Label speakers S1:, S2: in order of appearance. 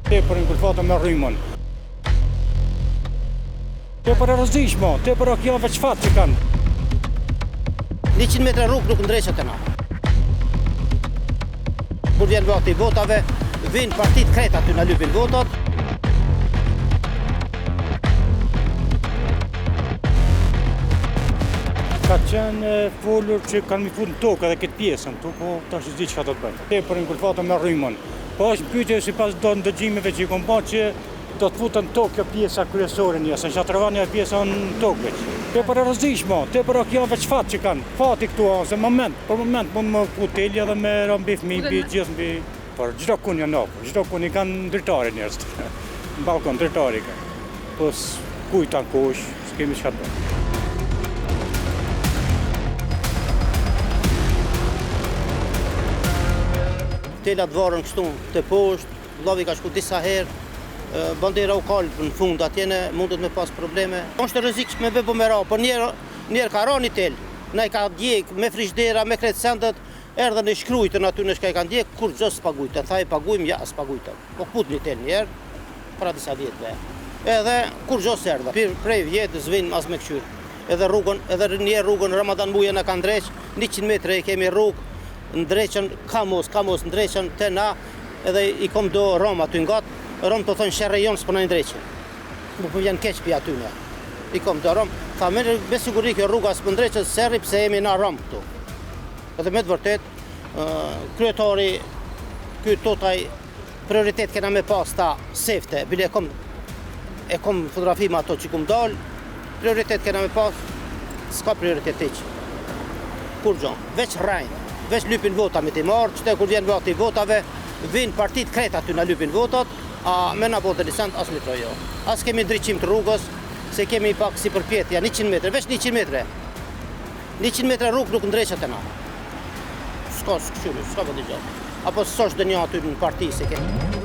S1: Tepër në kulfata me rrymën. Tepër e rrezikshme, tepër kjo veç fat që kanë.
S2: 100 metra rrugë nuk ndreqet e na. Kur vjen voti i votave, vinë partit kreta aty na lypin votat.
S1: Ka qenë folur që kanë mi fut në tokë edhe këtë pjesën, po tash s'di çka do të bëjnë. Tepër në kulfata me rrymën. Po është pyetje sipas ndëgjimeve që i kom bërë që do të futën në tokë kjo pjesa kryesore një, se Shatravani është pjesa në tokë veç. Tepër e rrezikshme, tepër kjo veç fat që kanë. Fati këtu ose për moment mund më fut telja edhe me rambi fëmijë mbi gjithë mbi. Por çdo kun janë apo, çdo kun i kanë ndërtare njerëz. Në balkon ndërtare kanë. Po kujtan kush, s'kemi çka të bëjmë.
S2: Telat varën kështu të poshtë, vllavi ka shku disa herë, bandera u kalë në fund atjene, mundet me pas probleme. Është rrezikshme me bë me ra, por njerë ka ra një tel, na i ka djek me frishdera, me kretë sendet, erdhe në shkrujtën aty në shka i ka djek, kur gjë s'pagujtën, tha i pagujmë, ja s'pagujtën. Po put një tel njerë, para disa vjetëve. Edhe kur gjë s'erdhe, prej vjetë zvinë as me këqyrë. Edhe njerë rrugën Ramadan Muja në ka ndreq, 100 metre i kemi rrugë, ndreqen kamos ndreqen te na edhe i kom do Rom aty ngat, Rom të thonë sherre jonë s'po na ndreqen. Nuk më vjen keq pi aty ne. I kom do Rom, tha me siguri kjo rruga s'po ndreqet serri pse jemi na Rom këtu. Edhe me të vërtet, kryetari ky totaj prioritet kena me pas ta sefte, bile e kom fotografi me ato që kum dal, prioritet kena me pas, s'ka prioritet hiç. Kur gjon, veç rajnë. Veç lypin vota me ti marë, qëte kur vjen voti i votave, vinë partit kreta aty na lypin votat, a me na bote lisant as mitro jo. As kemi ndryqim të rrugës, se kemi pak si përpjetja, 100 metre, veç 100 metre. 100 metre rrugë nuk ndreqet e na. S'ka s'këshyri, s'ka vëndi gjatë. Apo s'osh dë një aty në parti se kemi.